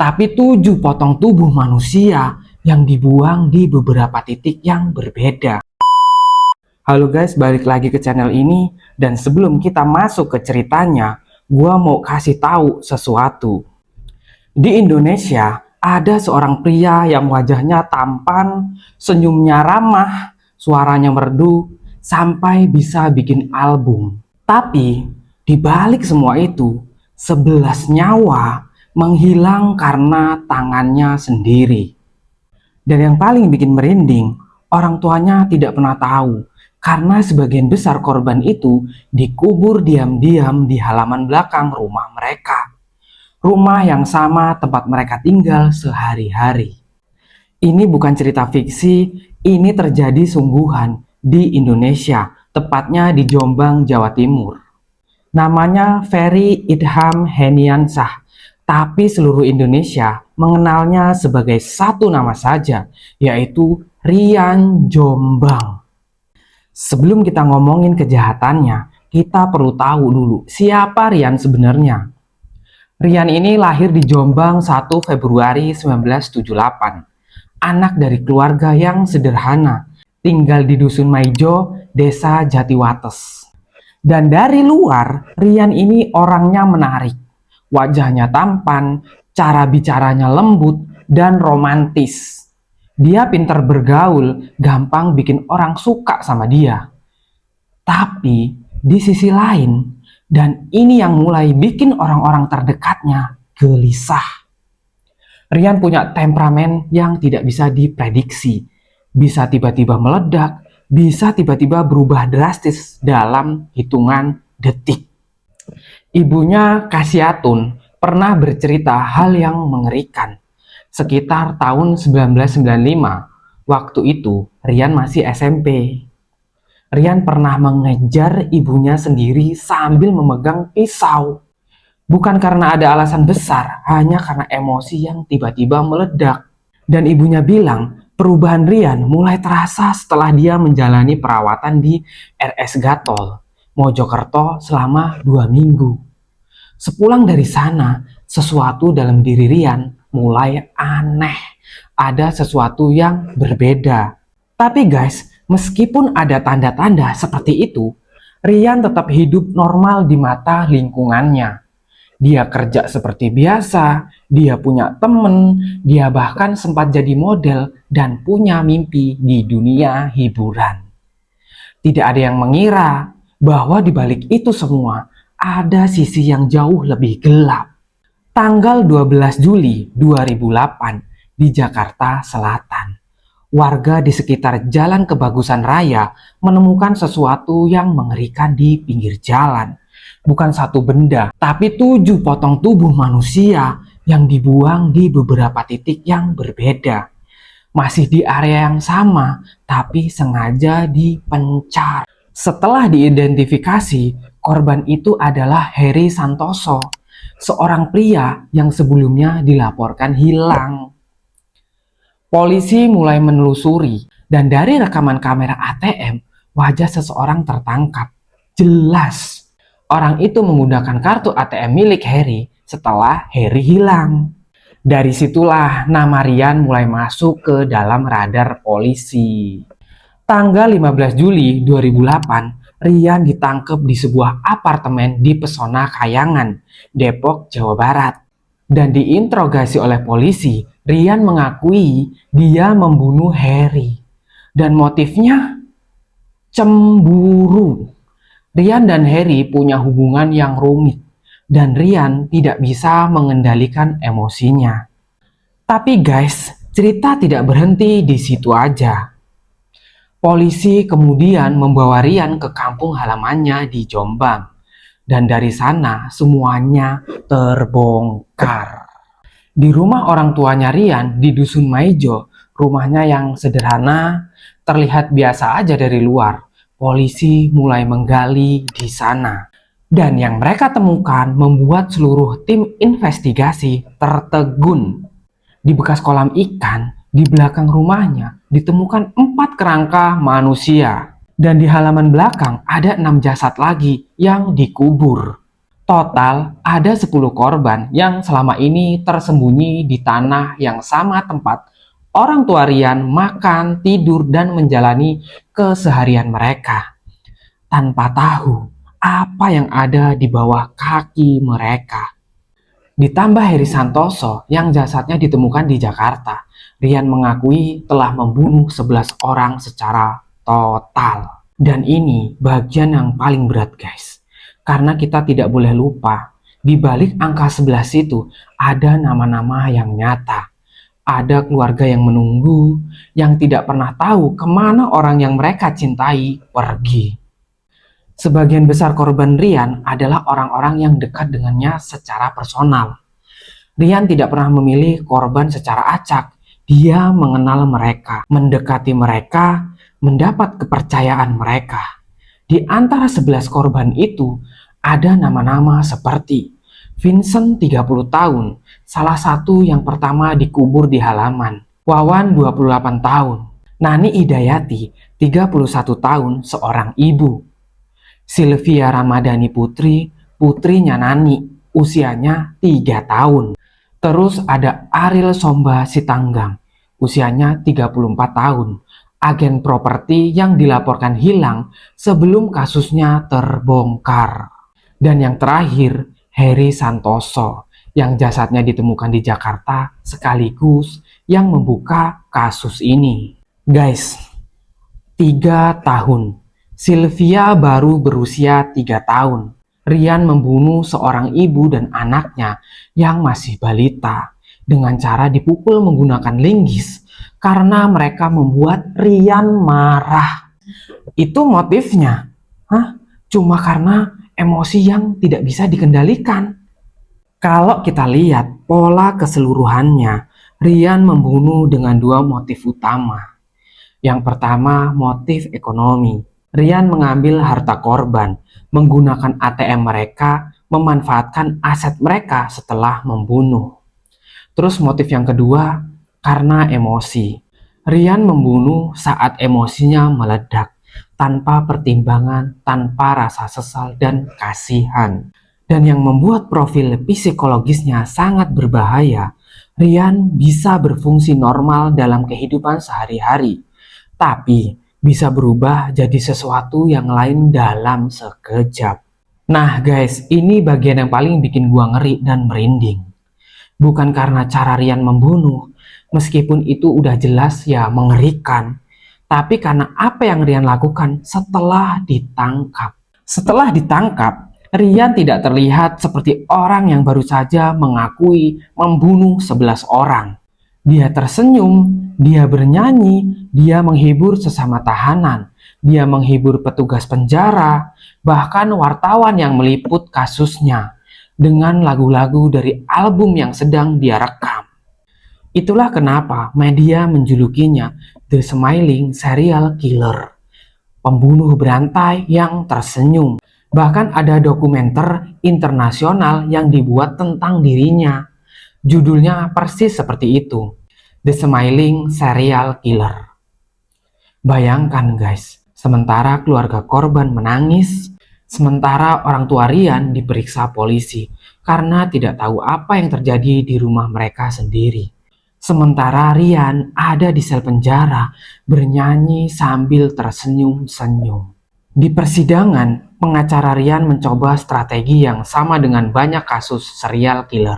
tapi 7 potong tubuh manusia yang dibuang di beberapa titik yang berbeda. Halo guys, balik lagi ke channel ini, dan sebelum kita masuk ke ceritanya, gua mau kasih tahu sesuatu. Di Indonesia, ada seorang pria yang wajahnya tampan, senyumnya ramah, suaranya merdu, sampai bisa bikin album. Tapi, di balik semua itu, 11 nyawa menghilang karena tangannya sendiri. Dan yang paling bikin merinding, orang tuanya tidak pernah tahu, karena sebagian besar korban itu dikubur diam-diam di halaman belakang rumah mereka. Rumah yang sama tempat mereka tinggal sehari-hari. Ini bukan cerita fiksi, ini terjadi sungguhan di Indonesia, tepatnya di Jombang, Jawa Timur. Namanya Ferry Idham Heniansah, tapi seluruh Indonesia mengenalnya sebagai satu nama saja, yaitu Rian Jombang. Sebelum kita ngomongin kejahatannya, kita perlu tahu dulu siapa Rian sebenarnya. Rian ini lahir di Jombang 1 Februari 1978. Anak dari keluarga yang sederhana, tinggal di Dusun Maijo, Desa Jatiwates. Dan dari luar, Rian ini orangnya menarik. Wajahnya tampan, cara bicaranya lembut, dan romantis. Dia pintar bergaul, gampang bikin orang suka sama dia. Tapi, di sisi lain, dan ini yang mulai bikin orang-orang terdekatnya gelisah. Rian punya temperamen yang tidak bisa diprediksi. Bisa tiba-tiba meledak, bisa tiba-tiba berubah drastis dalam hitungan detik. Ibunya Kasiatun pernah bercerita hal yang mengerikan. Sekitar tahun 1995, waktu itu Rian masih SMP. Rian pernah mengejar ibunya sendiri sambil memegang pisau. Bukan karena ada alasan besar, hanya karena emosi yang tiba-tiba meledak. Dan ibunya bilang, perubahan Rian mulai terasa setelah dia menjalani perawatan di RS Gatol, Mojokerto selama 2 minggu. Sepulang dari sana, sesuatu dalam diri Rian mulai aneh. Ada sesuatu yang berbeda. Tapi guys, meskipun ada tanda-tanda seperti itu, Rian tetap hidup normal di mata lingkungannya. Dia kerja seperti biasa, dia punya temen, dia bahkan sempat jadi model dan punya mimpi di dunia hiburan. Tidak ada yang mengira bahwa di balik itu semua ada sisi yang jauh lebih gelap. Tanggal 12 Juli 2008 di Jakarta Selatan, warga di sekitar Jalan Kebagusan Raya menemukan sesuatu yang mengerikan di pinggir jalan. Bukan satu benda, tapi 7 potong tubuh manusia yang dibuang di beberapa titik yang berbeda. Masih di area yang sama, tapi sengaja dipencar. Setelah diidentifikasi, korban itu adalah Heri Santoso, seorang pria yang sebelumnya dilaporkan hilang. Polisi mulai menelusuri, dan dari rekaman kamera ATM, wajah seseorang tertangkap. Jelas, orang itu menggunakan kartu ATM milik Heri setelah Heri hilang. Dari situlah nama Rian mulai masuk ke dalam radar polisi. Tanggal 15 Juli 2008, Rian ditangkap di sebuah apartemen di Pesona Kayangan, Depok, Jawa Barat. Dan diinterogasi oleh polisi, Rian mengakui dia membunuh Heri. Dan motifnya cemburu. Rian dan Heri punya hubungan yang rumit, dan Rian tidak bisa mengendalikan emosinya. Tapi guys, cerita tidak berhenti di situ aja. Polisi kemudian membawa Rian ke kampung halamannya di Jombang, dan dari sana semuanya terbongkar. Di rumah orang tuanya Rian di Dusun Maijo, rumahnya yang sederhana, terlihat biasa aja dari luar. Polisi mulai menggali di sana. Dan yang mereka temukan membuat seluruh tim investigasi tertegun. Di bekas kolam ikan, di belakang rumahnya, ditemukan 4 kerangka manusia. Dan di halaman belakang ada 6 jasad lagi yang dikubur. Total ada 10 korban yang selama ini tersembunyi di tanah yang sama tempat orang tua Rian makan, tidur, dan menjalani keseharian mereka tanpa tahu apa yang ada di bawah kaki mereka. Ditambah Heri Santoso yang jasadnya ditemukan di Jakarta, Rian mengakui telah membunuh 11 orang secara total. Dan ini bagian yang paling berat guys. Karena kita tidak boleh lupa, di balik angka 11 itu ada nama-nama yang nyata. Ada keluarga yang menunggu, yang tidak pernah tahu kemana orang yang mereka cintai pergi. Sebagian besar korban Rian adalah orang-orang yang dekat dengannya secara personal. Rian tidak pernah memilih korban secara acak. Dia mengenal mereka, mendekati mereka, mendapat kepercayaan mereka. Di antara 11 korban itu, ada nama-nama seperti Vincent 30 tahun, salah satu yang pertama dikubur di halaman. Wawan 28 tahun. Nani Hidayati 31 tahun, seorang ibu. Sylvia Ramadhani Putri, putrinya Nani, usianya 3 tahun. Terus ada Ariel Somba Sitanggang, usianya 34 tahun. Agen properti yang dilaporkan hilang sebelum kasusnya terbongkar. Dan yang terakhir, Heri Santoso, yang jasadnya ditemukan di Jakarta sekaligus yang membuka kasus ini. Guys, 3 tahun. Sylvia baru berusia 3 tahun. Rian membunuh seorang ibu dan anaknya yang masih balita dengan cara dipukul menggunakan linggis karena mereka membuat Rian marah. Itu motifnya. Cuma karena emosi yang tidak bisa dikendalikan. Kalau kita lihat pola keseluruhannya, Rian membunuh dengan 2 motif utama. Yang pertama, motif ekonomi. Rian mengambil harta korban, menggunakan ATM mereka, memanfaatkan aset mereka setelah membunuh. Terus motif yang kedua, karena emosi. Rian membunuh saat emosinya meledak, tanpa pertimbangan, tanpa rasa sesal dan kasihan. Dan yang membuat profil psikologisnya sangat berbahaya, Rian bisa berfungsi normal dalam kehidupan sehari-hari, tapi bisa berubah jadi sesuatu yang lain dalam sekejap. Nah guys, ini bagian yang paling bikin gua ngeri dan merinding. Bukan karena cara Rian membunuh, meskipun itu udah jelas ya mengerikan, tapi karena apa yang Rian lakukan setelah ditangkap. Setelah ditangkap, Rian tidak terlihat seperti orang yang baru saja mengakui membunuh 11 orang. Dia tersenyum, dia bernyanyi, dia menghibur sesama tahanan, dia menghibur petugas penjara, bahkan wartawan yang meliput kasusnya dengan lagu-lagu dari album yang sedang dia rekam. Itulah kenapa media menjulukinya The Smiling Serial Killer, pembunuh berantai yang tersenyum. Bahkan ada dokumenter internasional yang dibuat tentang dirinya. Judulnya persis seperti itu, The Smiling Serial Killer. Bayangkan guys, sementara keluarga korban menangis, sementara orang tua Rian diperiksa polisi karena tidak tahu apa yang terjadi di rumah mereka sendiri. Sementara Rian ada di sel penjara, bernyanyi sambil tersenyum-senyum. Di persidangan, pengacara Rian mencoba strategi yang sama dengan banyak kasus serial killer,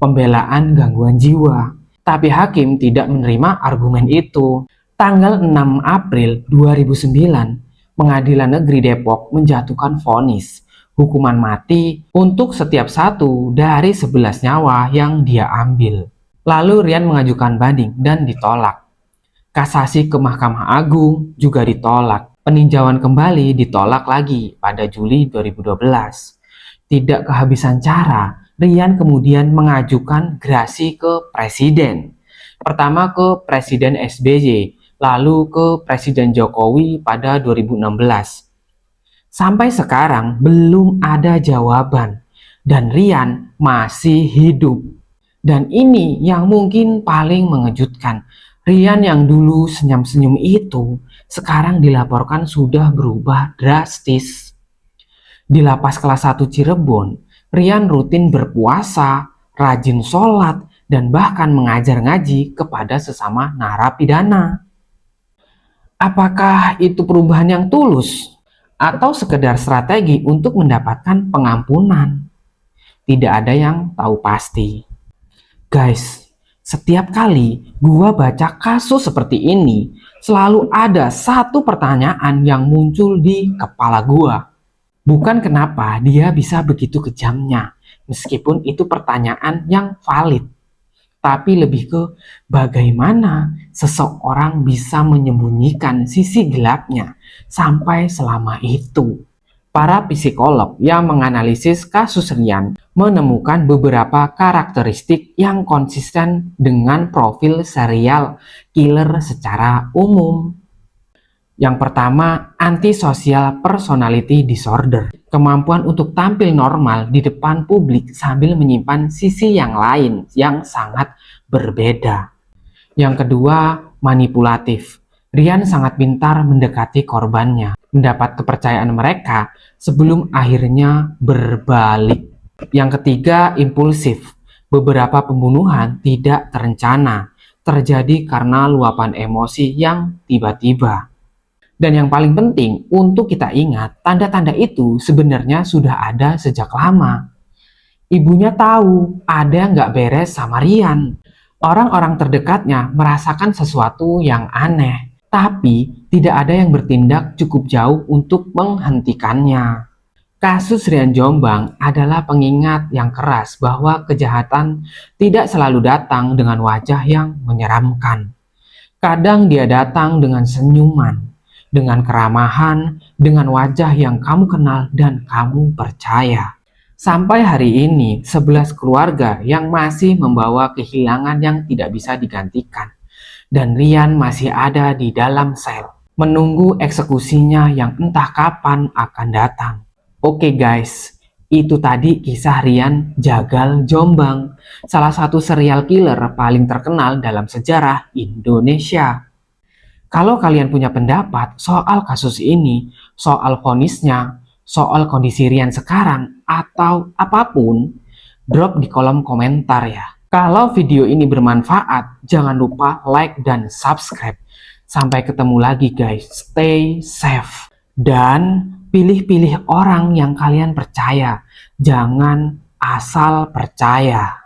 pembelaan gangguan jiwa. Tapi hakim tidak menerima argumen itu. Tanggal 6 April 2009, Pengadilan Negeri Depok menjatuhkan vonis hukuman mati untuk setiap satu dari 11 nyawa yang dia ambil. Lalu Rian mengajukan banding dan ditolak. Kasasi ke Mahkamah Agung juga ditolak. Peninjauan kembali ditolak lagi pada Juli 2012. Tidak kehabisan cara, Rian kemudian mengajukan gerasi ke Presiden. Pertama ke Presiden SBY, lalu ke Presiden Jokowi pada 2016. Sampai sekarang belum ada jawaban, dan Rian masih hidup. Dan ini yang mungkin paling mengejutkan. Rian yang dulu senyum-senyum itu, sekarang dilaporkan sudah berubah drastis. Di lapas kelas 1 Cirebon, Rian rutin berpuasa, rajin sholat, dan bahkan mengajar ngaji kepada sesama narapidana. Apakah itu perubahan yang tulus? Atau sekedar strategi untuk mendapatkan pengampunan? Tidak ada yang tahu pasti. Guys, setiap kali gua baca kasus seperti ini, selalu ada satu pertanyaan yang muncul di kepala gua. Bukan kenapa dia bisa begitu kejamnya, meskipun itu pertanyaan yang valid. Tapi lebih ke bagaimana seseorang bisa menyembunyikan sisi gelapnya sampai selama itu. Para psikolog yang menganalisis kasus Rian menemukan beberapa karakteristik yang konsisten dengan profil serial killer secara umum. Yang pertama, antisocial personality disorder. Kemampuan untuk tampil normal di depan publik sambil menyimpan sisi yang lain yang sangat berbeda. Yang kedua, manipulatif. Rian sangat pintar mendekati korbannya, mendapat kepercayaan mereka sebelum akhirnya berbalik. Yang ketiga, impulsif. Beberapa pembunuhan tidak terencana, terjadi karena luapan emosi yang tiba-tiba. Dan yang paling penting untuk kita ingat, tanda-tanda itu sebenarnya sudah ada sejak lama. Ibunya tahu ada nggak beres sama Rian. Orang-orang terdekatnya merasakan sesuatu yang aneh, tapi tidak ada yang bertindak cukup jauh untuk menghentikannya. Kasus Rian Jombang adalah pengingat yang keras bahwa kejahatan tidak selalu datang dengan wajah yang menyeramkan. Kadang dia datang dengan senyuman, dengan keramahan, dengan wajah yang kamu kenal dan kamu percaya. Sampai hari ini, 11 keluarga yang masih membawa kehilangan yang tidak bisa digantikan. Dan Rian masih ada di dalam sel, menunggu eksekusinya yang entah kapan akan datang. Oke guys, itu tadi kisah Rian Jagal Jombang, salah satu serial killer paling terkenal dalam sejarah Indonesia. Kalau kalian punya pendapat soal kasus ini, soal vonisnya, soal kondisi Rian sekarang, atau apapun, drop di kolom komentar ya. Kalau video ini bermanfaat, jangan lupa like dan subscribe. Sampai ketemu lagi guys, stay safe. Dan pilih-pilih orang yang kalian percaya, jangan asal percaya.